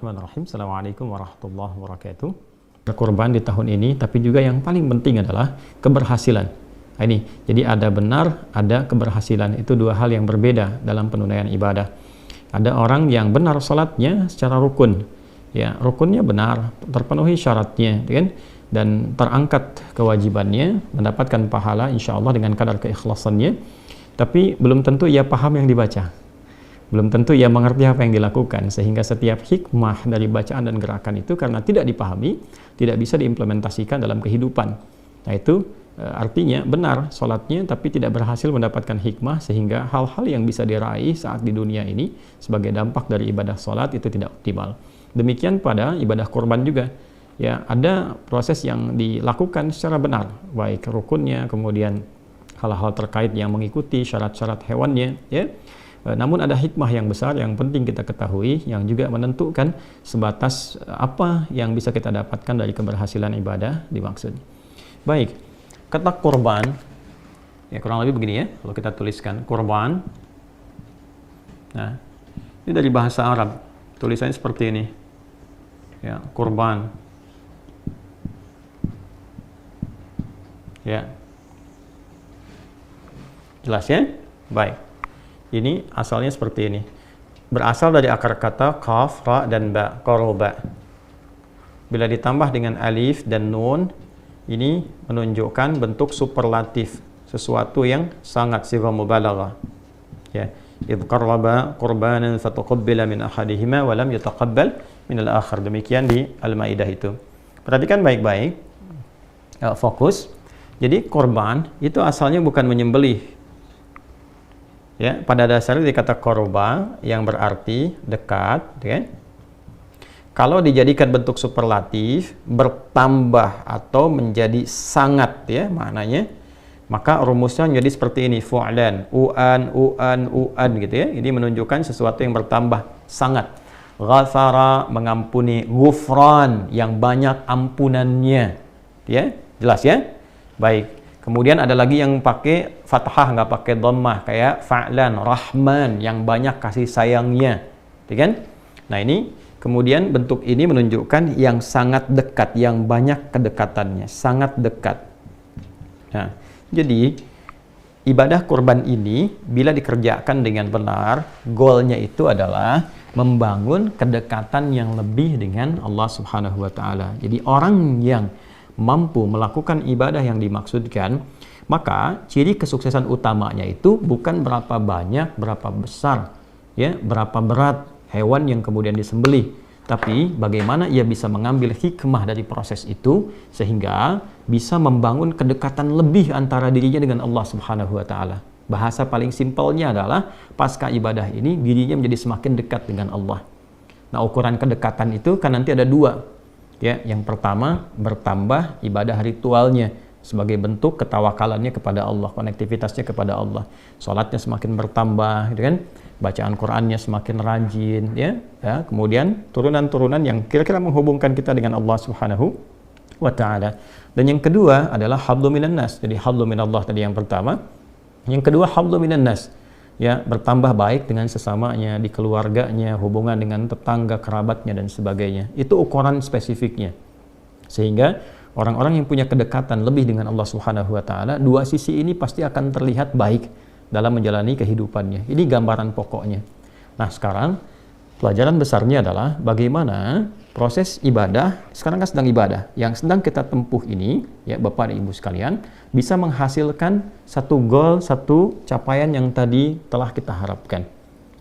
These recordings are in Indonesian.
Bismillahirrahmanirrahim. Assalamualaikum warahmatullahi wabarakatuh. Berkorban di tahun ini, tapi juga yang paling penting adalah keberhasilan. Nah, ini, jadi ada benar, ada keberhasilan. Itu dua hal yang berbeda dalam penunaian ibadah. Ada orang yang benar salatnya secara rukun, ya rukunnya benar, terpenuhi syaratnya, kan? Dan terangkat kewajibannya, mendapatkan pahala insya Allah dengan kadar keikhlasannya. Tapi belum tentu ia paham yang dibaca. Belum tentu ia mengerti apa yang dilakukan, sehingga setiap hikmah dari bacaan dan gerakan itu karena tidak dipahami, tidak bisa diimplementasikan dalam kehidupan. Nah itu artinya benar sholatnya tapi tidak berhasil mendapatkan hikmah, sehingga hal-hal yang bisa diraih saat di dunia ini sebagai dampak dari ibadah sholat itu tidak optimal. Demikian pada ibadah kurban juga. Ya, ada proses yang dilakukan secara benar, baik rukunnya, kemudian hal-hal terkait yang mengikuti syarat-syarat hewannya, ya. Namun ada hikmah yang besar yang penting kita ketahui, yang juga menentukan sebatas apa yang bisa kita dapatkan dari keberhasilan ibadah dimaksud. Baik, kata kurban, ya kurang lebih begini ya, kalau kita tuliskan kurban. Nah, ini dari bahasa Arab, tulisannya seperti ini, ya kurban, ya, jelas ya, baik. Ini asalnya seperti ini. Berasal dari akar kata qaf, ra, dan ba, qoroba. Bila ditambah dengan alif dan nun, ini menunjukkan bentuk superlatif, sesuatu yang sangat sighah mubalaghah. Ya, idh qarraba qurbanan fataqabbala min ahadihima wa lam yataqabbal min al-akhar. Demikian di Al-Maidah itu. Perhatikan baik-baik. Fokus. Jadi korban itu asalnya bukan menyembelih. Ya, pada dasarnya dikata korba yang berarti dekat, ya. Kalau dijadikan bentuk superlatif, bertambah atau menjadi sangat, ya maknanya, maka rumusnya menjadi seperti ini, fu'lan, u'an gitu ya. Ini menunjukkan sesuatu yang bertambah sangat. Ghafara, mengampuni, ghufran, yang banyak ampunannya, ya, jelas ya. Baik. Kemudian ada lagi yang pakai fathah, nggak pakai dhammah, kayak fa'lan, rahman, yang banyak kasih sayangnya, kan? Nah ini, kemudian bentuk ini menunjukkan yang sangat dekat, yang banyak kedekatannya, sangat dekat. Nah, jadi ibadah kurban ini bila dikerjakan dengan benar, goalnya itu adalah membangun kedekatan yang lebih dengan Allah Subhanahu wa Ta'ala. Jadi orang yang mampu melakukan ibadah yang dimaksudkan, maka ciri kesuksesan utamanya itu bukan berapa banyak, berapa besar, ya, berapa berat hewan yang kemudian disembelih, tapi bagaimana ia bisa mengambil hikmah dari proses itu sehingga bisa membangun kedekatan lebih antara dirinya dengan Allah Subhanahu wa Ta'ala. Bahasa paling simpelnya adalah pasca ibadah ini dirinya menjadi semakin dekat dengan Allah. Nah, ukuran kedekatan itu kan nanti ada dua. Ya, yang pertama bertambah ibadah ritualnya sebagai bentuk ketawakalannya kepada Allah, konektivitasnya kepada Allah. Salatnya semakin bertambah, gitu kan? Bacaan Qur'annya semakin rajin, ya. Kemudian turunan-turunan yang kira-kira menghubungkan kita dengan Allah Subhanahu wa Ta'ala. Dan yang kedua adalah hablu minan nas. Jadi hablu minallah tadi yang pertama. Yang kedua hablu minan nas. Ya, bertambah baik dengan sesamanya, di keluarganya, hubungan dengan tetangga, kerabatnya, dan sebagainya. Itu ukuran spesifiknya. Sehingga orang-orang yang punya kedekatan lebih dengan Allah Subhanahu wa Ta'ala, dua sisi ini pasti akan terlihat baik dalam menjalani kehidupannya. Ini gambaran pokoknya. Nah, sekarang pelajaran besarnya adalah bagaimana proses ibadah, sekarang kan sedang ibadah, yang sedang kita tempuh ini, ya Bapak dan Ibu sekalian, bisa menghasilkan satu goal, satu capaian yang tadi telah kita harapkan.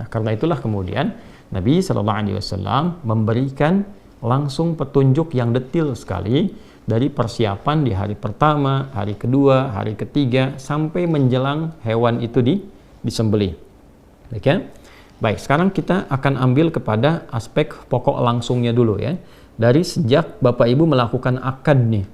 Nah, karena itulah kemudian Nabi SAW memberikan langsung petunjuk yang detail sekali dari persiapan di hari pertama, hari kedua, hari ketiga, sampai menjelang hewan itu disembelih. Oke? Baik, sekarang kita akan ambil kepada aspek pokok langsungnya dulu ya. Dari sejak Bapak Ibu melakukan akad nih,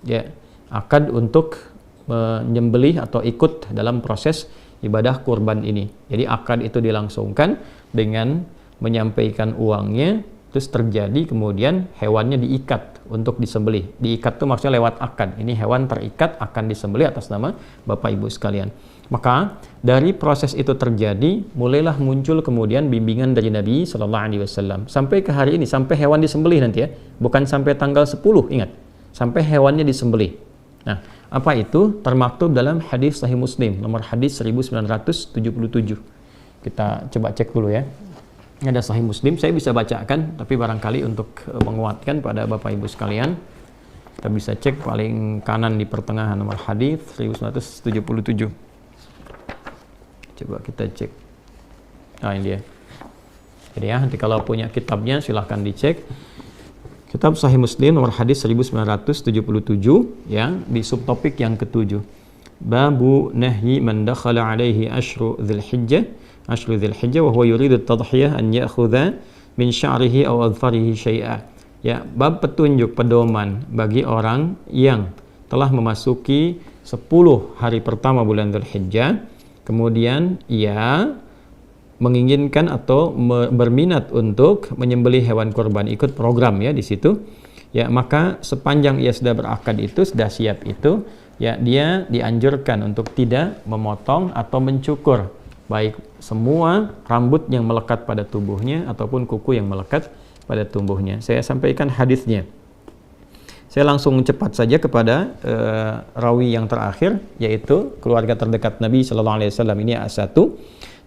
ya, akad untuk menyembelih atau ikut dalam proses ibadah kurban ini. Jadi akad itu dilangsungkan dengan menyampaikan uangnya, terus terjadi kemudian hewannya diikat untuk disembelih. Diikat itu maksudnya lewat akad. Ini hewan terikat akan disembelih atas nama Bapak Ibu sekalian. Maka dari proses itu terjadi, mulailah muncul kemudian bimbingan dari Nabi Shallallahu Alaihi Wasallam sampai ke hari ini, sampai hewan disembelih nanti ya, bukan sampai tanggal 10, ingat, sampai hewannya disembelih. Nah, apa itu? Termaktub dalam hadis Sahih Muslim, nomor hadis 1977. Kita coba cek dulu ya. Ini ada Sahih Muslim, saya bisa bacakan, tapi barangkali untuk menguatkan pada Bapak Ibu sekalian, kita bisa cek paling kanan di pertengahan nomor hadis 1977. Coba kita cek. Nah, ini dia. Jadi ya, nanti kalau punya kitabnya silahkan dicek. Kitab Sahih Muslim nomor hadis 1977 ya, di subtopik yang ke-7. Babu nahyi man dakhala alaihi ashru dzulhijjah wa huwa yuridu at-tadhhiyah an ya'khudha min sya'rihi aw adfarihi syai'a. Ya, bab petunjuk pedoman bagi orang yang telah memasuki 10 hari pertama bulan Dzulhijjah, kemudian ia menginginkan atau berminat untuk menyembelih hewan kurban, ikut program ya di situ. Ya, maka sepanjang ia sudah berakad itu, sudah siap itu, ya dia dianjurkan untuk tidak memotong atau mencukur baik semua rambut yang melekat pada tubuhnya ataupun kuku yang melekat pada tubuhnya. Saya sampaikan hadisnya. Saya langsung cepat saja kepada rawi yang terakhir, yaitu keluarga terdekat Nabi Sallallahu Alaihi Wasallam. Ini A1,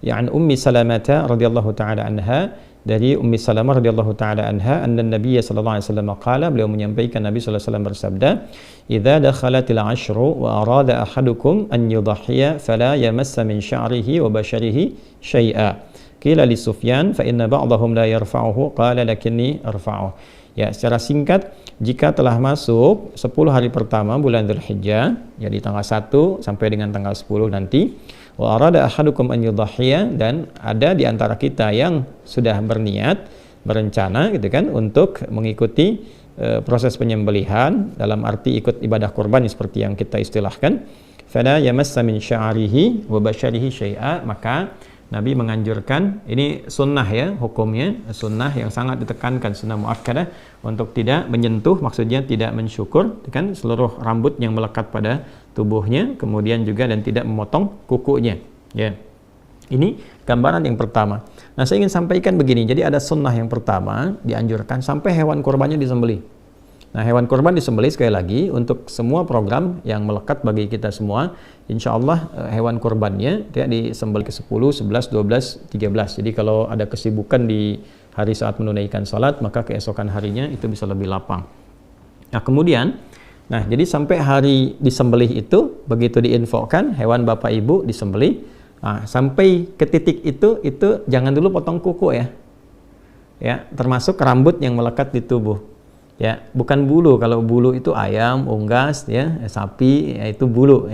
ya'an Ummi Salamah radhiyallahu taala anha, dari Ummi Salamah radhiyallahu taala anha, anna Nabi Sallallahu Alaihi Wasallam qala, beliau menyampaikan, Nabi Sallallahu Alaihi Wasallam bersabda, idza dakhalatil ashru wa arada ahadukum an yudhhiya fala yamassa min sya'rihi wa basharihi syai'a. Qila li Sufyan fa inna ba'dahum la yarfa'uhu qala lakinni arfa'uhu. Ya, secara singkat, jika telah masuk 10 hari pertama bulan Dzulhijjah, jadi tanggal 1 sampai dengan tanggal 10 nanti, wa arada ahadukum an yudhhiya, dan ada di antara kita yang sudah berniat, berencana gitu kan untuk mengikuti proses penyembelihan, dalam arti ikut ibadah kurban seperti yang kita istilahkan, fala yamassa min sya'rihi wa basharihi syai'a, maka Nabi menganjurkan, ini sunnah ya, hukumnya sunnah yang sangat ditekankan, sunnah muakkadah, untuk tidak menyentuh, maksudnya tidak mensyukur kan seluruh rambut yang melekat pada tubuhnya, kemudian juga dan tidak memotong kukunya ya. Ini gambaran yang pertama. Nah, saya ingin sampaikan begini, jadi ada sunnah yang pertama, dianjurkan sampai hewan kurbannya disembelih. Nah, hewan kurban disembelih sekali lagi untuk semua program yang melekat bagi kita semua. Insya Allah hewan kurbannya tidak disembelih ke 10, 11, 12, 13. Jadi kalau ada kesibukan di hari saat menunaikan salat, maka keesokan harinya itu bisa lebih lapang. Nah, kemudian, jadi sampai hari disembelih itu, begitu diinfokan hewan Bapak Ibu disembelih, sampai ke titik itu jangan dulu potong kuku ya. Ya, termasuk rambut yang melekat di tubuh. Ya, bukan bulu. Kalau bulu itu ayam, unggas, ya, sapi, ya, itu bulu.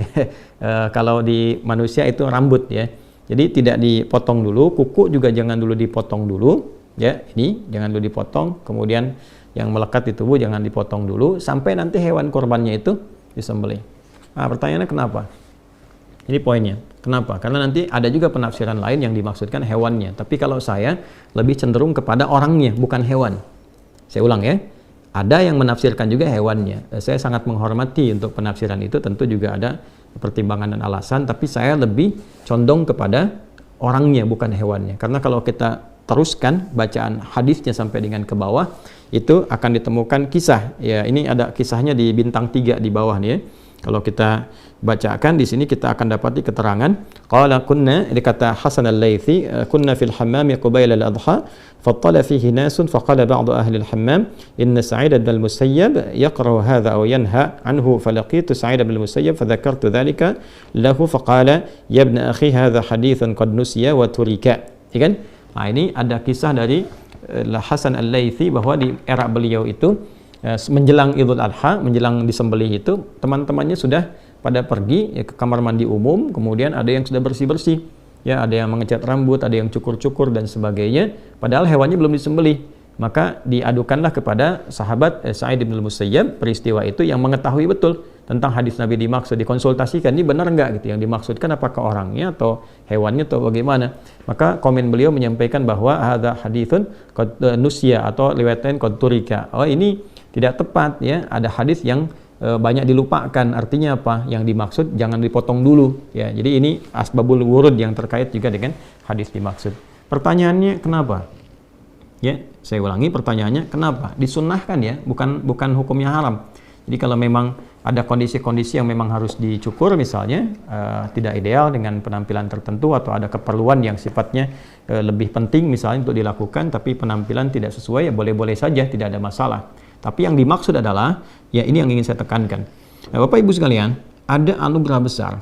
Kalau di manusia itu rambut ya. Jadi tidak dipotong dulu, kuku juga jangan dulu dipotong dulu, ya. Ini jangan dulu dipotong, kemudian yang melekat di tubuh jangan dipotong dulu sampai nanti hewan korbannya itu disembelih. Nah, pertanyaannya kenapa? Ini poinnya. Kenapa? Karena nanti ada juga penafsiran lain yang dimaksudkan hewannya. Tapi kalau saya lebih cenderung kepada orangnya, bukan hewan. Saya ulang ya. Ada yang menafsirkan juga hewannya. Saya sangat menghormati untuk penafsiran itu, tentu juga ada pertimbangan dan alasan, tapi saya lebih condong kepada orangnya, bukan hewannya. Karena kalau kita teruskan bacaan hadisnya sampai dengan ke bawah, itu akan ditemukan kisah. Ya, ini ada kisahnya di bintang 3 di bawah nih ya. Kalau kita bacakan di sini kita akan dapati keterangan. Qala kunna, dikata Hasan al-Laythi, kunna fil hammam qabila al-adha, fattala fihi nasun faqala ba'du ahli al-hammam inna Sa'id bin al-Musayyab yaqra'u hadha aw yanha anhu, falaqitu Sa'id bin al-Musayyab fadhakartu dhalika lahu faqala ya ibn akhi hadha hadithan qad nusiya wa turika. Ya kan? Nah, ini ada kisah dari Hasan al-Laythi bahwa di era beliau itu menjelang Idul Adha, menjelang disembelih itu, teman-temannya sudah pada pergi ya, ke kamar mandi umum, kemudian ada yang sudah bersih-bersih, ya, ada yang mengecat rambut, ada yang cukur-cukur dan sebagainya, padahal hewannya belum disembelih. Maka diadukanlah kepada sahabat Sa'id bin al-Musayyab peristiwa itu, yang mengetahui betul tentang hadis Nabi dimaksud, dikonsultasikan, ini benar enggak gitu, yang dimaksudkan apakah orangnya atau hewannya atau bagaimana. Maka komen beliau menyampaikan bahwa hadza haditsun qad nusya, atau riwayat lain qad turika. Oh, ini tidak tepat ya, ada hadis yang banyak dilupakan. Artinya apa? Yang dimaksud jangan dipotong dulu. Ya, jadi ini asbabul wurud yang terkait juga dengan hadis dimaksud. Pertanyaannya kenapa? Ya, saya ulangi pertanyaannya kenapa? Disunnahkan ya, bukan hukumnya haram. Jadi kalau memang ada kondisi-kondisi yang memang harus dicukur misalnya tidak ideal dengan penampilan tertentu atau ada keperluan yang sifatnya lebih penting misalnya untuk dilakukan tapi penampilan tidak sesuai ya boleh-boleh saja, tidak ada masalah. Tapi yang dimaksud adalah ya ini yang ingin saya tekankan. Nah, Bapak Ibu sekalian, ada anugerah besar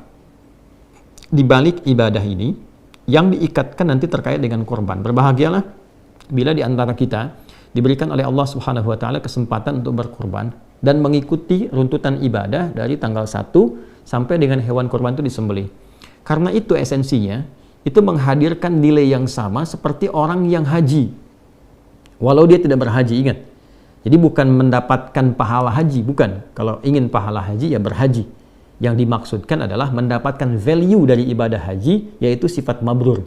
di balik ibadah ini yang diikatkan nanti terkait dengan korban. Berbahagialah bila di antara kita diberikan oleh Allah Subhanahu wa taala kesempatan untuk berkorban dan mengikuti runtutan ibadah dari tanggal 1 sampai dengan hewan korban itu disembelih. Karena itu esensinya, itu menghadirkan nilai yang sama seperti orang yang haji. Walau dia tidak berhaji, ingat. Jadi bukan mendapatkan pahala haji, bukan. Kalau ingin pahala haji ya berhaji. Yang dimaksudkan adalah mendapatkan value dari ibadah haji, yaitu sifat mabrur.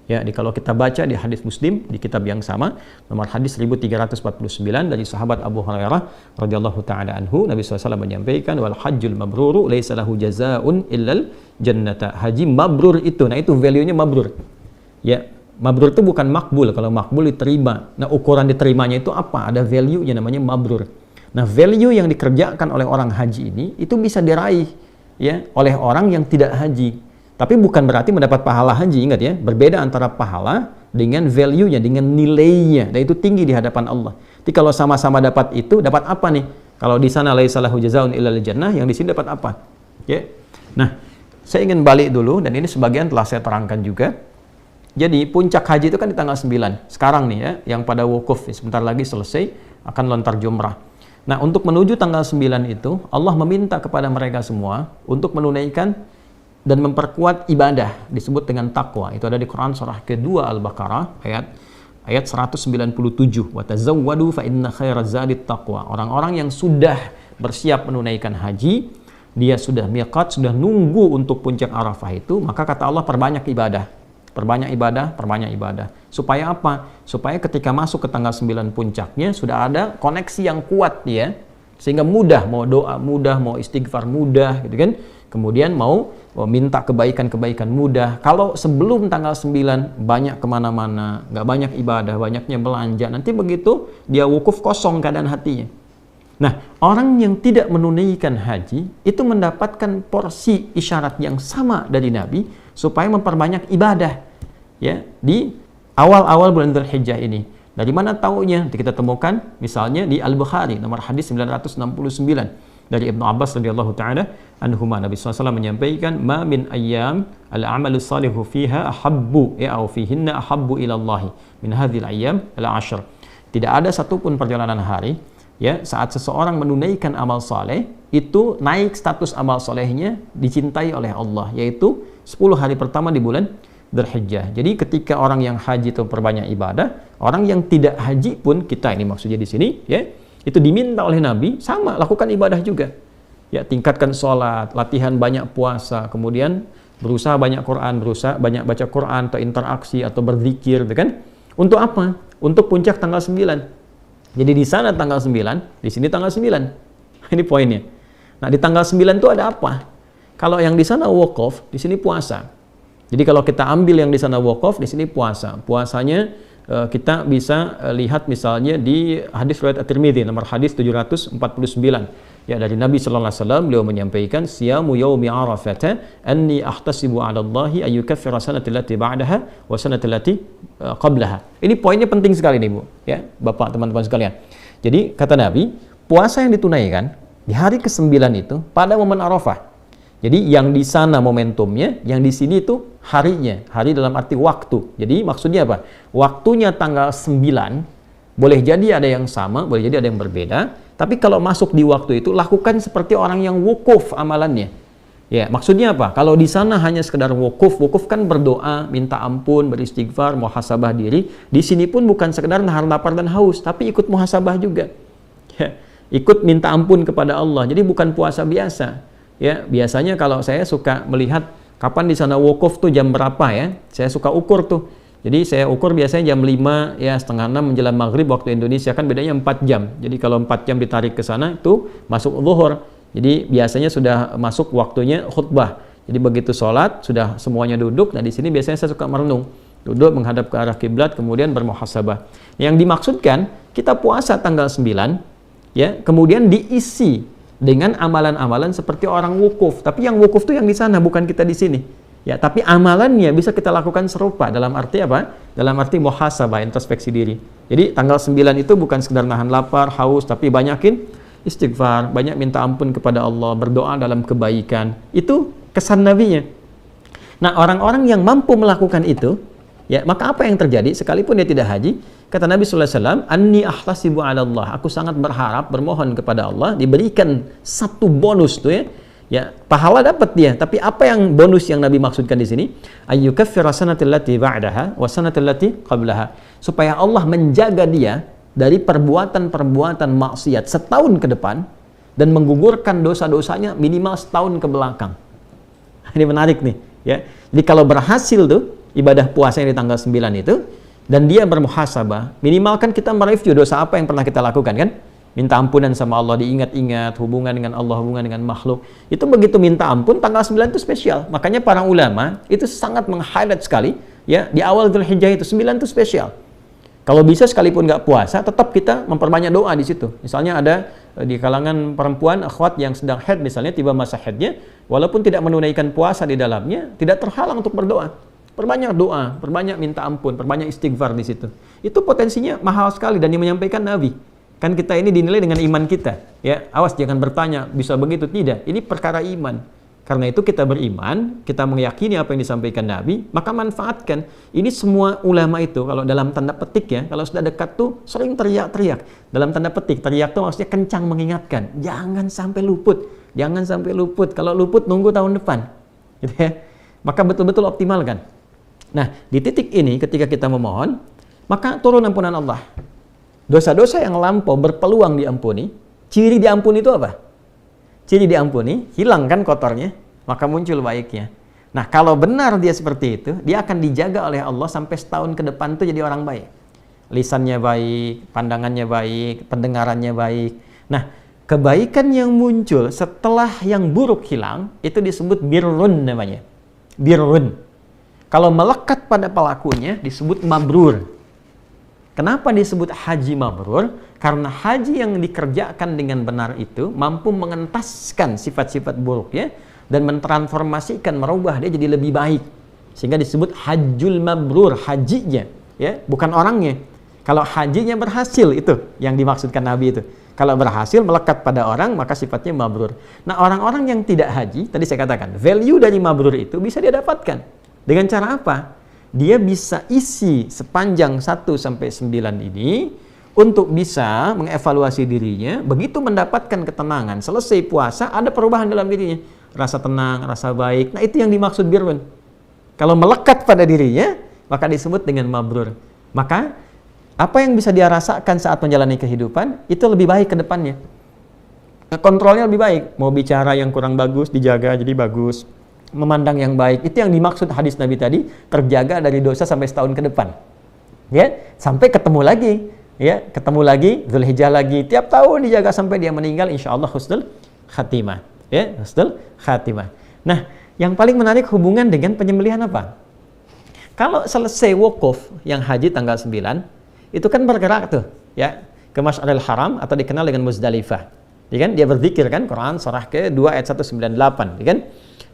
Ya, kalau kita baca di hadis Muslim di kitab yang sama, nomor hadis 1349 dari sahabat Abu Hurairah radhiyallahu taala anhu, Nabi SAW menyampaikan wal hajjul mabruru laisa lahu jazaa'un illal jannata. Haji mabrur itu, nah itu value-nya mabrur. Ya, mabrur itu bukan makbul. Kalau makbul diterima. Nah, ukuran diterimanya itu apa? Ada value-nya namanya mabrur. Nah, value yang dikerjakan oleh orang haji ini itu bisa diraih ya oleh orang yang tidak haji. Tapi bukan berarti mendapat pahala haji, ingat ya. Berbeda antara pahala dengan value-nya, dengan nilainya. Dan itu tinggi di hadapan Allah. Jadi kalau sama-sama dapat itu, dapat apa nih? Kalau di sana laisa lahu jazaa'un illal jannah, yang di sini dapat apa? Ya. Nah, saya ingin balik dulu dan ini sebagian telah saya terangkan juga. Jadi puncak haji itu kan di tanggal 9. Sekarang nih ya, yang pada wukuf sebentar lagi selesai akan lontar jumrah. Nah, untuk menuju tanggal 9 itu, Allah meminta kepada mereka semua untuk menunaikan dan memperkuat ibadah disebut dengan takwa. Itu ada di Quran surah kedua Al-Baqarah ayat 197. Wa tazawwadu fa inna khairaz zadit taqwa. Orang-orang yang sudah bersiap menunaikan haji, dia sudah miqat, sudah nunggu untuk puncak Arafah itu, maka kata Allah perbanyak ibadah. Perbanyak ibadah, perbanyak ibadah. Supaya apa? Supaya ketika masuk ke tanggal 9 puncaknya sudah ada koneksi yang kuat ya. Sehingga mudah, mau doa mudah, mau istighfar mudah gitu kan. Kemudian mau minta kebaikan-kebaikan mudah. Kalau sebelum tanggal 9 banyak kemana-mana, nggak banyak ibadah, banyaknya belanja, nanti begitu dia wukuf kosong keadaan hatinya. Nah, orang yang tidak menunaikan haji itu mendapatkan porsi isyarat yang sama dari Nabi supaya memperbanyak ibadah ya di awal-awal bulan Dzulhijjah ini. Dari mana taunya? Nanti kita temukan misalnya di Al-Bukhari nomor hadis 969. Dari Ibnu Abbas radhiyallahu taala anhuma, Nabi SAW menyampaikan ma min ayyam al-amalu salihu fiha ahabbu au fihinna ahabbu ila Allah min hadhil ayyam al-ashr. Tidak ada satupun perjalanan hari ya saat seseorang menunaikan amal saleh itu naik status amal salehnya dicintai oleh Allah, yaitu 10 hari pertama di bulan Dzulhijjah. Jadi ketika orang yang haji itu perbanyak ibadah, orang yang tidak haji pun, kita ini maksudnya di sini ya, itu diminta oleh Nabi sama lakukan ibadah juga. Ya, tingkatkan sholat, latihan banyak puasa, kemudian berusaha banyak Quran, berusaha banyak baca Quran atau interaksi atau berzikir, gitu kan? Untuk apa? Untuk puncak tanggal 9. Jadi di sana tanggal 9, di sini tanggal 9. Ini poinnya. Nah, di tanggal 9 itu ada apa? Kalau yang di sana wukuf, di sini puasa. Jadi kalau kita ambil yang di sana wukuf, di sini puasa. Puasanya kita bisa lihat misalnya di hadis riwayat At-Tirmidzi nomor hadis 749 ya dari Nabi sallallahu alaihi wasallam, beliau menyampaikan siyamu yaumi arafah anni ahtasibu 'ala Allah ayyukaffira sanata allati ba'daha wa sanata allati qablaha. Ini poinnya penting sekali nih Bu ya, Bapak teman-teman sekalian. Jadi kata Nabi, puasa yang ditunaikan di hari ke-9 itu pada momen Arafah. Jadi yang di sana momentumnya, yang di sini itu harinya. Hari dalam arti waktu. Jadi maksudnya apa? Waktunya tanggal 9, boleh jadi ada yang sama, boleh jadi ada yang berbeda. Tapi kalau masuk di waktu itu, lakukan seperti orang yang wukuf amalannya. Ya, maksudnya apa? Kalau di sana hanya sekedar wukuf kan berdoa, minta ampun, beristighfar, muhasabah diri. Di sini pun bukan sekedar nahan lapar dan haus, tapi ikut muhasabah juga. Ya, ikut minta ampun kepada Allah. Jadi bukan puasa biasa. Ya, biasanya kalau saya suka melihat kapan di sana wukuf tuh jam berapa ya. Saya suka ukur tuh. Jadi saya ukur biasanya jam 5 ya setengah 6 menjelang maghrib waktu Indonesia, kan bedanya 4 jam. Jadi kalau 4 jam ditarik ke sana itu masuk zuhur. Jadi biasanya sudah masuk waktunya khutbah. Jadi begitu sholat sudah semuanya duduk. Nah di sini biasanya saya suka merenung, duduk menghadap ke arah kiblat, kemudian bermuhasabah. Yang dimaksudkan kita puasa tanggal 9, ya, kemudian diisi dengan amalan-amalan seperti orang wukuf. Tapi yang wukuf itu yang di sana, bukan kita di sini. Ya, tapi amalannya bisa kita lakukan serupa. Dalam arti apa? Dalam arti muhasabah, introspeksi diri. Jadi tanggal 9 itu bukan sekedar nahan lapar, haus, tapi banyakin istighfar, banyak minta ampun kepada Allah, berdoa dalam kebaikan. Itu kesan nabinya. Nah, orang-orang yang mampu melakukan itu, ya, maka apa yang terjadi sekalipun dia tidak haji? Kata Nabi sallallahu alaihi wasallam, "Anni ahtasibu 'ala Allah." Aku sangat berharap, bermohon kepada Allah diberikan satu bonus tuh ya. Ya, pahala dapat dia, tapi apa yang bonus yang Nabi maksudkan di sini? Ayyukaffira sanatal lati ba'daha wa sanatal lati qablaha. Supaya Allah menjaga dia dari perbuatan-perbuatan maksiat setahun ke depan dan menggugurkan dosa-dosanya minimal setahun ke belakang. Ini menarik nih, ya. Jadi kalau berhasil tuh ibadah puasa yang di tanggal 9 itu dan dia bermuhasabah, minimal kan kita mereview dosa apa yang pernah kita lakukan kan? Minta ampunan sama Allah, diingat-ingat hubungan dengan Allah, hubungan dengan makhluk. Itu begitu minta ampun tanggal 9 itu spesial. Makanya para ulama itu sangat meng-highlight sekali, ya, di awal Dzulhijjah itu 9 itu spesial. Kalau bisa sekalipun nggak puasa, tetap kita memperbanyak doa di situ. Misalnya ada di kalangan perempuan, akhwat yang sedang haid misalnya, tiba masa haidnya, walaupun tidak menunaikan puasa di dalamnya, tidak terhalang untuk berdoa. Perbanyak doa, perbanyak minta ampun, perbanyak istighfar di situ. Itu potensinya mahal sekali dan yang menyampaikan Nabi. Kan kita ini dinilai dengan iman kita. Ya, awas jangan bertanya, bisa begitu? Tidak. Ini perkara iman. Karena itu kita beriman, kita meyakini apa yang disampaikan Nabi, maka manfaatkan. Ini semua ulama itu, kalau dalam tanda petik ya, kalau sudah dekat tuh sering teriak-teriak. Dalam tanda petik, teriak tuh maksudnya kencang mengingatkan. Jangan sampai luput. Jangan sampai luput. Kalau luput, nunggu tahun depan. Gitu ya. Maka betul-betul optimalkan. Nah, di titik ini ketika kita memohon, maka turun ampunan Allah. Dosa-dosa yang lampau berpeluang diampuni. Ciri diampuni itu apa? Ciri diampuni, hilangkan kotornya, maka muncul baiknya. Nah, kalau benar dia seperti itu, dia akan dijaga oleh Allah sampai setahun ke depan itu jadi orang baik. Lisannya baik, pandangannya baik, pendengarannya baik. Nah, kebaikan yang muncul setelah yang buruk hilang, itu disebut birrun namanya. Birrun. Kalau melekat pada pelakunya, disebut mabrur. Kenapa disebut haji mabrur? Karena haji yang dikerjakan dengan benar itu mampu mengentaskan sifat-sifat buruknya dan mentransformasikan, merubah dia jadi lebih baik. Sehingga disebut hajjul mabrur, hajinya, ya, bukan orangnya. Kalau hajinya berhasil, itu yang dimaksudkan Nabi itu. Kalau berhasil melekat pada orang, maka sifatnya mabrur. Nah, orang-orang yang tidak haji, tadi saya katakan, value dari mabrur itu bisa dia dapatkan. Dengan cara apa? Dia bisa isi sepanjang 1 sampai 9 ini untuk bisa mengevaluasi dirinya. Begitu mendapatkan ketenangan, selesai puasa ada perubahan dalam dirinya, rasa tenang, rasa baik. Nah, itu yang dimaksud birrun. Kalau melekat pada dirinya, maka disebut dengan mabrur. Maka apa yang bisa dia rasakan saat menjalani kehidupan itu lebih baik ke depannya. Kontrolnya lebih baik. Mau bicara yang kurang bagus dijaga jadi bagus. Memandang yang baik, itu yang dimaksud hadis Nabi tadi, terjaga dari dosa sampai setahun ke depan, ya, sampai ketemu lagi, ya, ketemu lagi, Dzulhijjah lagi, tiap tahun dijaga sampai dia meninggal, insya Allah husnul khatimah, ya, husnul khatimah. Nah, yang paling menarik hubungan dengan penyembelihan apa? Kalau selesai wukuf yang haji tanggal 9, itu kan bergerak tuh, ya, ke Masy'aril Haram atau dikenal dengan Muzdalifah, ya kan? Dia berzikir kan, Quran surah ke-2 ayat 198, ya kan?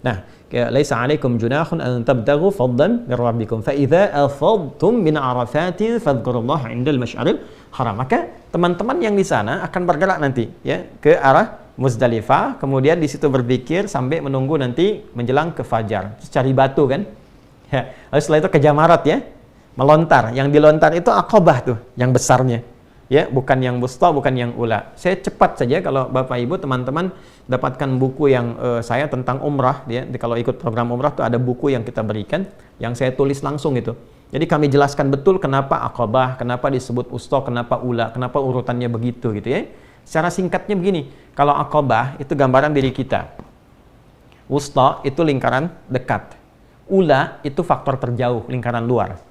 Nah, laisa 'alaikum junahun an tabtaghu fadlan min rabbikum fa idza afadtum min arafatin fadhkurullaha 'indal masy'aril haram. Maka teman-teman yang di sana akan bergerak nanti ya ke arah Muzdalifah, kemudian di situ berzikir sampai menunggu nanti menjelang ke fajar. Terus cari batu kan? Ya, lalu setelah itu ke jamarat ya. Melontar. Yang dilontar itu Aqabah tuh, yang besarnya. Ya, bukan yang wusta, bukan yang ula. Saya cepat saja kalau Bapak Ibu teman-teman dapatkan buku yang saya tentang umrah, ya. Kalau ikut program umrah tuh ada buku yang kita berikan, yang saya tulis langsung itu. Jadi kami jelaskan betul kenapa Aqabah, kenapa disebut wusta, kenapa ula, kenapa urutannya begitu gitu ya. Secara singkatnya begini, kalau Aqabah itu gambaran diri kita. Wusta itu lingkaran dekat. Ula itu faktor terjauh, lingkaran luar.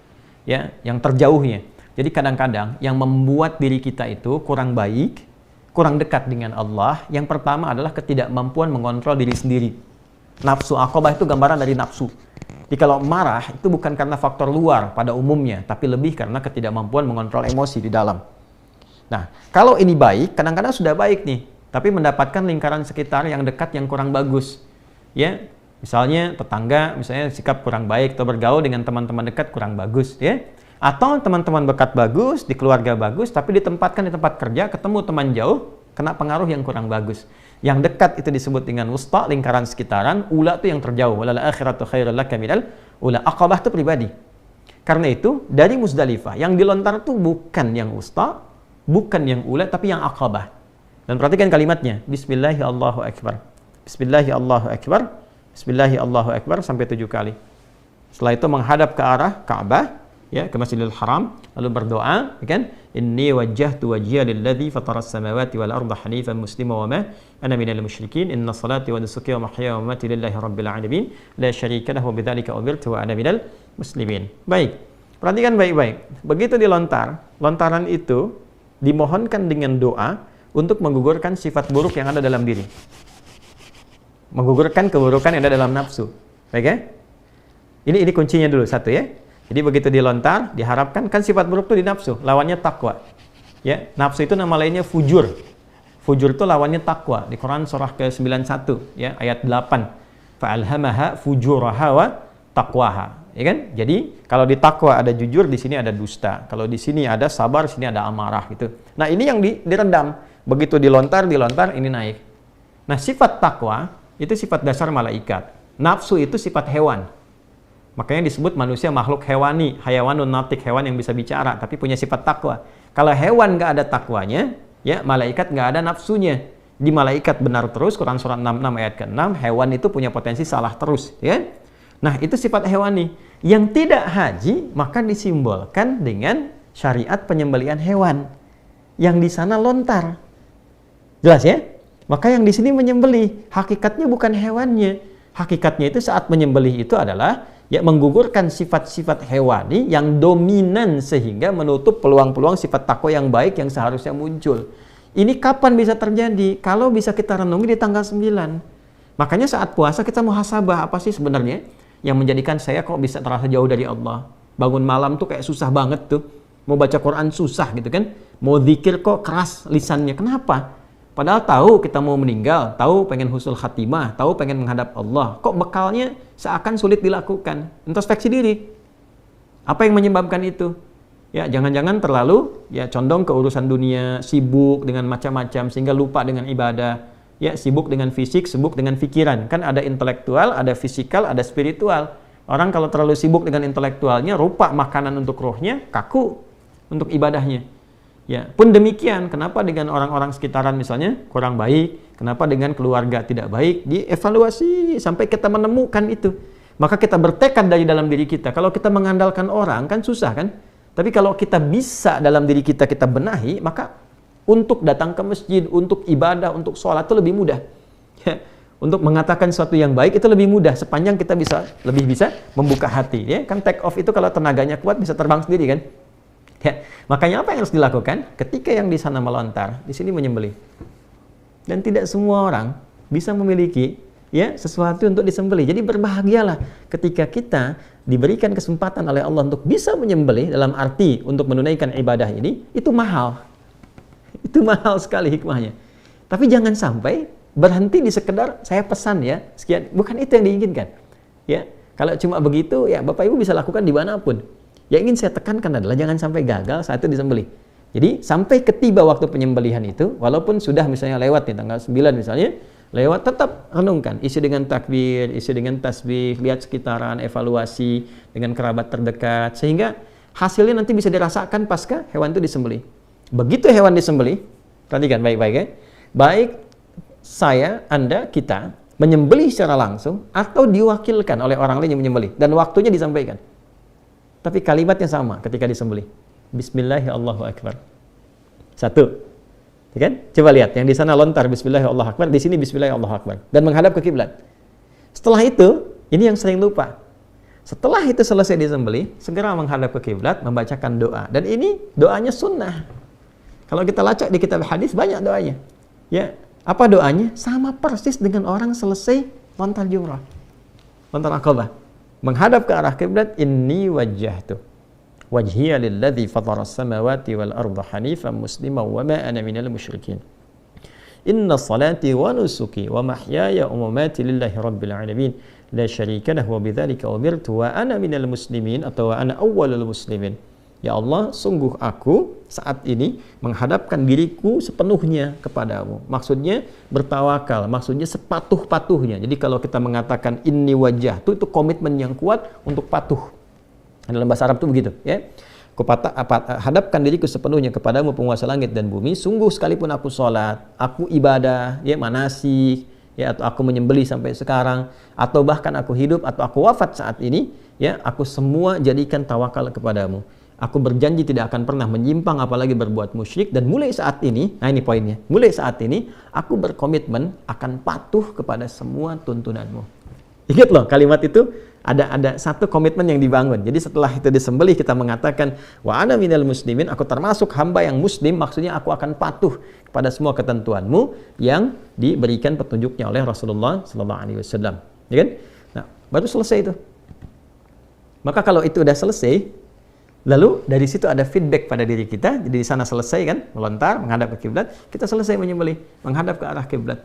Ya, yang terjauhnya. Jadi kadang-kadang yang membuat diri kita itu kurang baik, kurang dekat dengan Allah, yang pertama adalah ketidakmampuan mengontrol diri sendiri. Nafsu aqabah itu gambaran dari nafsu. Jadi kalau marah itu bukan karena faktor luar pada umumnya, tapi lebih karena ketidakmampuan mengontrol emosi di dalam. Nah, kalau ini baik, kadang-kadang sudah baik nih, tapi mendapatkan lingkaran sekitar yang dekat yang kurang bagus. Ya, misalnya tetangga, misalnya sikap kurang baik, atau bergaul dengan teman-teman dekat kurang bagus, ya. Atau teman-teman dekat bagus, di keluarga bagus, tapi ditempatkan di tempat kerja, ketemu teman jauh, kena pengaruh yang kurang bagus. Yang dekat itu disebut dengan wusta, lingkaran sekitaran, ula itu yang terjauh. Walal akhiratu khairul laka minal ula. Aqabah itu pribadi. Karena itu, dari Muzdalifah, yang dilontar itu bukan yang wusta, bukan yang ula, tapi yang aqabah. Dan perhatikan kalimatnya, Bismillahi Allahu Akbar. Bismillahi Allahu Akbar, Bismillahi Allahu Akbar sampai 7 kali. Setelah itu menghadap ke arah Ka'bah, ya, ke Masjidil Haram, lalu berdoa, ya kan? Inni wajjahtu wajhiya lilladzi fataras samawati wal arda hanifan muslima wa ma ana minal musyrikin. Inna salati wa nusuki wa mahyaya wa mamati lillahi rabbil alamin. La syarika lahu wa bidzalika umirtu wa ana minal muslimin. Baik. Perhatikan baik-baik. Begitu dilontar, lontaran itu dimohonkan dengan doa untuk menggugurkan sifat buruk yang ada dalam diri. Menggugurkan keburukan yang ada dalam nafsu. Baik ya? Ini kuncinya dulu satu ya. Jadi begitu dilontar, diharapkan kan sifat buruk itu di nafsu, lawannya takwa. Ya, nafsu itu nama lainnya fujur. Fujur itu lawannya takwa. Di Quran surah ke-91 ya, ayat 8. Fa'alhamaha fujuraha wa taqwaha. Ya kan? Jadi kalau di takwa ada jujur, di sini ada dusta. Kalau di sini ada sabar, di sini ada amarah gitu. Nah, ini yang direndam. Begitu dilontar ini naik. Nah, sifat takwa itu sifat dasar malaikat. Nafsu itu sifat hewan. Makanya disebut manusia makhluk hewani, hayawanun natik, hewan yang bisa bicara, tapi punya sifat takwa. Kalau hewan nggak ada takwanya, ya malaikat nggak ada nafsunya. Di malaikat benar terus, Quran surat 66 ayat ke-6, hewan itu punya potensi salah terus. Ya? Nah, itu sifat hewani. Yang tidak haji, maka disimbolkan dengan syariat penyembelihan hewan. Yang di sana lontar. Jelas ya? Maka yang di sini menyembelih, hakikatnya bukan hewannya. Hakikatnya itu saat menyembelih itu adalah ya menggugurkan sifat-sifat hewani yang dominan sehingga menutup peluang-peluang sifat takwa yang baik yang seharusnya muncul. Ini kapan bisa terjadi? Kalau bisa kita renungi di tanggal 9. Makanya saat puasa kita muhasabah, apa sih sebenarnya yang menjadikan saya kok bisa terasa jauh dari Allah? Bangun malam tuh kayak susah banget tuh. Mau baca Quran susah gitu kan. Mau zikir kok keras lisannya. Kenapa? Padahal tahu kita mau meninggal, tahu pengen husnul khatimah, tahu pengen menghadap Allah. Kok bekalnya seakan sulit dilakukan? Introspeksi diri. Apa yang menyebabkan itu? Ya, jangan-jangan terlalu ya condong ke urusan dunia, sibuk dengan macam-macam sehingga lupa dengan ibadah. Ya, sibuk dengan fisik, sibuk dengan pikiran. Kan ada intelektual, ada fisikal, ada spiritual. Orang kalau terlalu sibuk dengan intelektualnya, rupa makanan untuk rohnya, kaku untuk ibadahnya. Ya, pun demikian, kenapa dengan orang-orang sekitaran misalnya kurang baik, kenapa dengan keluarga tidak baik, dievaluasi sampai kita menemukan itu. Maka kita bertekad dari dalam diri kita. Kalau kita mengandalkan orang kan susah kan? Tapi kalau kita bisa dalam diri kita benahi, maka untuk datang ke masjid, untuk ibadah, untuk sholat itu lebih mudah. Ya, untuk mengatakan sesuatu yang baik itu lebih mudah sepanjang kita lebih bisa membuka hati. Ya, kan take off itu kalau tenaganya kuat bisa terbang sendiri kan? Ya, makanya apa yang harus dilakukan? Ketika yang di sana melontar, di sini menyembelih. Dan tidak semua orang bisa memiliki ya sesuatu untuk disembelih. Jadi berbahagialah ketika kita diberikan kesempatan oleh Allah untuk bisa menyembelih dalam arti untuk menunaikan ibadah ini, itu mahal. Itu mahal sekali hikmahnya. Tapi jangan sampai berhenti di sekedar saya pesan ya, sekian. Bukan itu yang diinginkan. Ya, kalau cuma begitu ya Bapak Ibu bisa lakukan dimanapun. Yang ingin saya tekankan adalah jangan sampai gagal saat itu disembelih. Jadi sampai ketiba waktu penyembelihan itu, walaupun sudah misalnya lewat nih tanggal 9 misalnya, lewat tetap renungkan, isi dengan takbir, isi dengan tasbih, lihat sekitaran, evaluasi dengan kerabat terdekat, sehingga hasilnya nanti bisa dirasakan pasca hewan itu disembelih. Begitu hewan disembelih, perhatikan baik-baik ya, baik saya, Anda, kita menyembelih secara langsung atau diwakilkan oleh orang lain yang menyembelih dan waktunya disampaikan. Tapi kalimatnya sama ketika disembelih. Bismillahirrahmanirrahim. Satu. Ya kan? Coba lihat, yang di sana lontar Bismillahirrahmanirrahim, di sini Bismillahirrahmanirrahim dan menghadap ke kiblat. Setelah itu, ini yang sering lupa. Setelah itu selesai disembelih, segera menghadap ke kiblat, membacakan doa. Dan ini doanya sunnah. Kalau kita lacak di kitab hadis banyak doanya. Ya, apa doanya? Sama persis dengan orang selesai lontar jumrah, lontar Aqabah, menghadap ke arah kiblat, inni wajjahtu wajhiya lilladzi fatara as-samawati wal arda hanifan musliman wa ma ana minal musyrikin. Inna salati wa nusuki wa mahyaya wa mamati lillahi rabbil alamin la syarika lahu wa bidzalika umirtu wa ana minal muslimin atau wa ana awwalul muslimin. Ya Allah, sungguh aku saat ini menghadapkan diriku sepenuhnya kepadamu. Maksudnya bertawakal, maksudnya sepatuh-patuhnya. Jadi kalau kita mengatakan inni wajah, itu komitmen yang kuat untuk patuh. Dalam bahasa Arab itu begitu, ya. Hadapkan diriku sepenuhnya kepadamu penguasa langit dan bumi. Sungguh sekalipun aku sholat, aku ibadah, ya manasik, ya atau aku menyembelih sampai sekarang, atau bahkan aku hidup atau aku wafat saat ini, ya aku semua jadikan tawakal kepadamu. Aku berjanji tidak akan pernah menyimpang apalagi berbuat musyrik, dan mulai saat ini, nah ini poinnya, mulai saat ini aku berkomitmen akan patuh kepada semua tuntunanmu. Ingat loh, kalimat itu ada satu komitmen yang dibangun. Jadi setelah itu disembelih kita mengatakan wa ana minal muslimin, aku termasuk hamba yang muslim, maksudnya aku akan patuh kepada semua ketentuanmu yang diberikan petunjuknya oleh Rasulullah sallallahu alaihi wasallam. Ya kan? Nah, baru selesai itu. Maka kalau itu udah selesai, lalu dari situ ada feedback pada diri kita. Jadi di sana selesai kan, melontar, menghadap ke kiblat, kita selesai menyembelih, menghadap ke arah kiblat.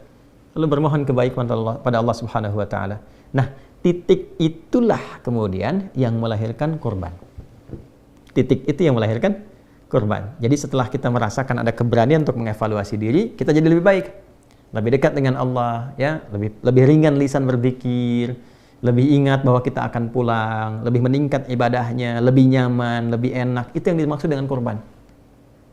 Lalu bermohon kebaikan pada Allah Subhanahu wa taala. Nah, titik itulah kemudian yang melahirkan kurban. Titik itu yang melahirkan kurban. Jadi setelah kita merasakan ada keberanian untuk mengevaluasi diri, kita jadi lebih baik. Lebih dekat dengan Allah, ya, lebih ringan lisan berzikir, lebih ingat bahwa kita akan pulang, lebih meningkat ibadahnya, lebih nyaman, lebih enak. Itu yang dimaksud dengan kurban.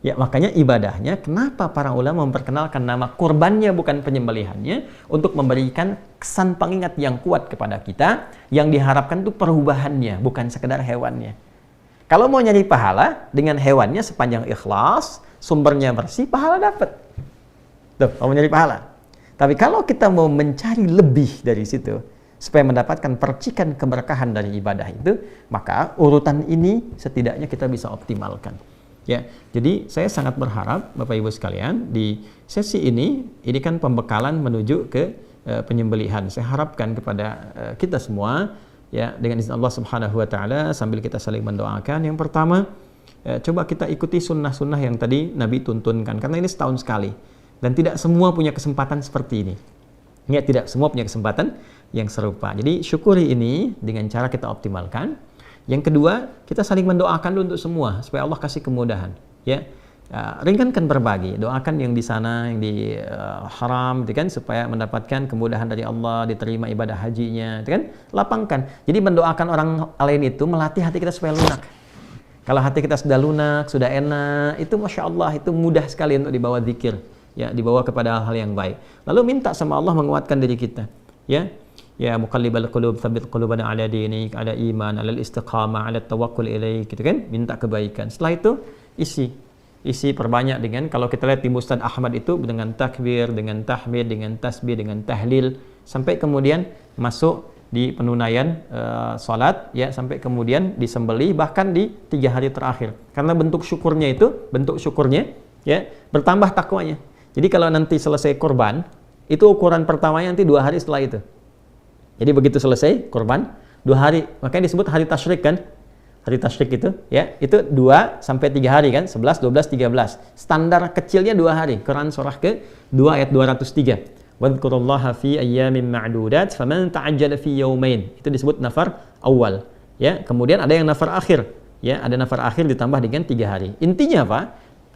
Ya, makanya ibadahnya, kenapa para ulama memperkenalkan nama kurbannya bukan penyembelihannya, untuk memberikan kesan pengingat yang kuat kepada kita, yang diharapkan itu perubahannya, bukan sekedar hewannya. Kalau mau nyari pahala dengan hewannya sepanjang ikhlas, sumbernya bersih, pahala dapat. Tuh, mau nyari pahala. Tapi kalau kita mau mencari lebih dari situ, supaya mendapatkan percikan keberkahan dari ibadah itu, maka urutan ini setidaknya kita bisa optimalkan. Ya, jadi saya sangat berharap Bapak Ibu sekalian di sesi ini kan pembekalan menuju ke penyembelihan. Saya harapkan kepada kita semua, ya, dengan izin Allah Subhanahu wa taala, sambil kita saling mendoakan. Yang pertama, coba kita ikuti sunnah-sunnah yang tadi Nabi tuntunkan, karena ini setahun sekali dan tidak semua punya kesempatan seperti ini. Ya, tidak semua punya kesempatan yang serupa. Jadi syukuri ini dengan cara kita optimalkan. Yang kedua, kita saling mendoakan dulu untuk semua supaya Allah kasih kemudahan. Ya, ringankan berbagi, doakan yang di sana, yang di haram, gitu kan, supaya mendapatkan kemudahan dari Allah, diterima ibadah hajinya, gitu kan. Lapangkan. Jadi mendoakan orang lain itu melatih hati kita supaya lunak. Kalau hati kita sudah lunak, sudah enak, itu masya Allah, itu mudah sekali untuk dibawa zikir, ya, dibawa kepada hal-hal yang baik. Lalu minta sama Allah menguatkan diri kita, ya. Ya muqallibal qulub tsabbit qulubana ala dinik, ala iman, ala istiqamah, ala tawakkul ilaik, gitu kan, minta kebaikan. Setelah itu isi perbanyak dengan, kalau kita lihat di Musnad Ahmad itu dengan takbir, dengan tahmid, dengan tasbih, dengan tahlil, sampai kemudian masuk di penunaian salat, ya, sampai kemudian disembelih, bahkan di 3 hari terakhir. Karena bentuk syukurnya, ya, bertambah takwanya. Jadi kalau nanti selesai kurban, itu ukuran pertamanya nanti 2 hari setelah itu. Jadi begitu selesai kurban, 2 hari, makanya disebut hari tasyrik kan? Hari tasyrik itu, ya, itu 2 sampai 3 hari kan? 11, 12, 13. Standar kecilnya 2 hari. Quran surah ke-2 ayat 203. Wadhkurullaha fi ayyamin ma'dudat faman ta'ajjala fi yawmain. Itu disebut nafar awal, ya. Kemudian ada yang nafar akhir, ya, ada nafar akhir ditambah dengan 3 hari. Intinya apa?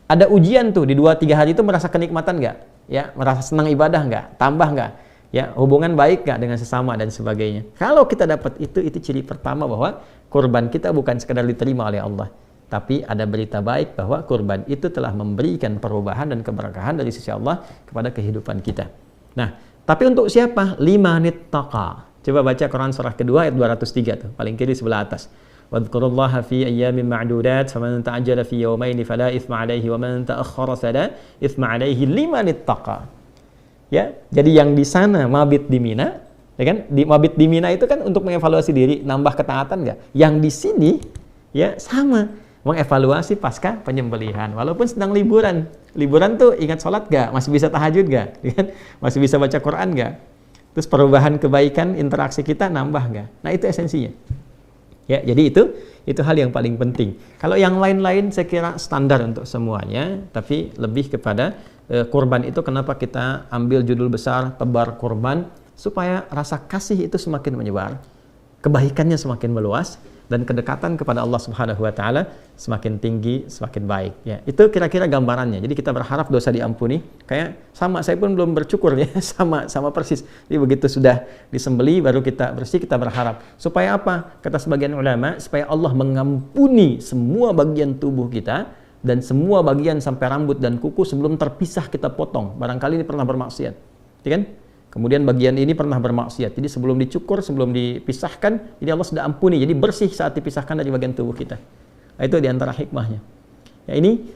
Ada ujian tuh di 2-3 hari itu, merasa kenikmatan enggak? Ya, merasa senang ibadah enggak? Tambah enggak? Ya, hubungan baik gak dengan sesama dan sebagainya. Kalau kita dapat itu ciri pertama bahwa kurban kita bukan sekadar diterima oleh Allah, tapi ada berita baik bahwa kurban itu telah memberikan perubahan dan keberkahan dari sisi Allah kepada kehidupan kita. Nah, tapi untuk siapa? Limanit taqa. Coba baca Quran surah kedua ayat 203 tuh, paling kiri sebelah atas. Wadhkurullaha fi ayyamin ma'dudat faman ta'ajjala fi yawmaini fala itsma 'alaihi wa man ta'akhkhara fala itsma 'alaihi limanit taqa. Ya, jadi yang di sana mabit di Mina, ya kan? Di mabit di Mina itu kan untuk mengevaluasi diri, nambah ketaatan enggak? Yang di sini, ya, sama, mengevaluasi pasca penyembelihan, walaupun sedang liburan liburan tuh ingat sholat gak? Masih bisa tahajud gak? Masih bisa baca Quran gak? Terus perubahan kebaikan interaksi kita nambah gak? Nah itu esensinya. Ya, jadi itu hal yang paling penting. Kalau yang lain-lain saya kira standar untuk semuanya, tapi lebih kepada kurban itu kenapa kita ambil judul besar tebar kurban, supaya rasa kasih itu semakin menyebar, kebaikannya semakin meluas, dan kedekatan kepada Allah Subhanahu wa taala semakin tinggi, semakin baik ya. Itu kira-kira gambarannya. Jadi kita berharap dosa diampuni. Kayak sama, saya pun belum bercukur ya, sama persis. Jadi begitu sudah disembeli baru kita bersih, kita berharap. Supaya apa? Kata sebagian ulama, supaya Allah mengampuni semua bagian tubuh kita dan semua bagian sampai rambut dan kuku sebelum terpisah kita potong. Barangkali ini pernah bermaksiat. Ya kan? Kemudian bagian ini pernah bermaksiat. Jadi sebelum dicukur, sebelum dipisahkan, jadi Allah sudah ampuni. Jadi bersih saat dipisahkan dari bagian tubuh kita. Nah, itu diantara hikmahnya. Ya, ini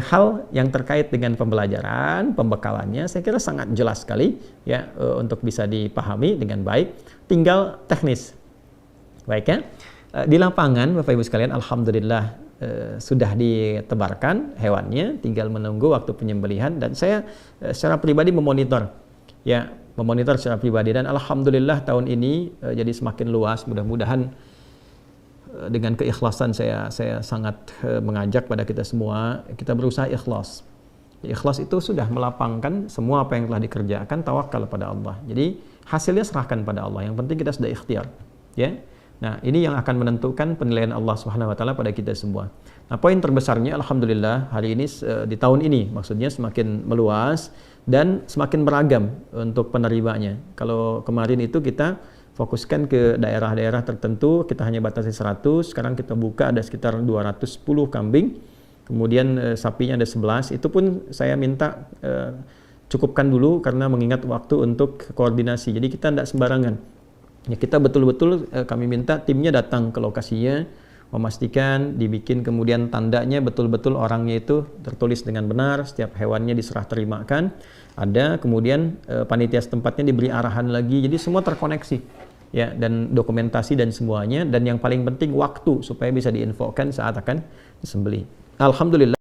hal yang terkait dengan pembelajaran, pembekalannya, saya kira sangat jelas sekali ya untuk bisa dipahami dengan baik. Tinggal teknis. Baik ya. Di lapangan, Bapak Ibu sekalian, alhamdulillah sudah ditebarkan hewannya, tinggal menunggu waktu penyembelihan. Dan saya secara pribadi memonitor secara pribadi, dan alhamdulillah tahun ini jadi semakin luas. Mudah-mudahan dengan keikhlasan saya sangat mengajak pada kita semua, kita berusaha ikhlas. Ikhlas itu sudah melapangkan semua apa yang telah dikerjakan, tawakal pada Allah. Jadi hasilnya serahkan pada Allah. Yang penting kita sudah ikhtiar, ya. Nah, ini yang akan menentukan penilaian Allah Subhanahu wa taala pada kita semua. Nah, poin terbesarnya alhamdulillah hari ini di tahun ini maksudnya semakin meluas dan semakin beragam untuk penerimanya. Kalau kemarin itu kita fokuskan ke daerah-daerah tertentu, kita hanya batasi 100, sekarang kita buka ada sekitar 210 kambing. Kemudian sapinya ada 11. Itu pun saya minta cukupkan dulu karena mengingat waktu untuk koordinasi. Jadi kita tidak sembarangan. Ya, kita betul-betul kami minta timnya datang ke lokasinya, memastikan dibikin kemudian tandanya betul-betul orangnya itu tertulis dengan benar, setiap hewannya diserah terimakan, ada kemudian panitia setempatnya diberi arahan lagi, jadi semua terkoneksi ya, dan dokumentasi dan semuanya, dan yang paling penting waktu supaya bisa diinfokan saat akan disembelih. Alhamdulillah.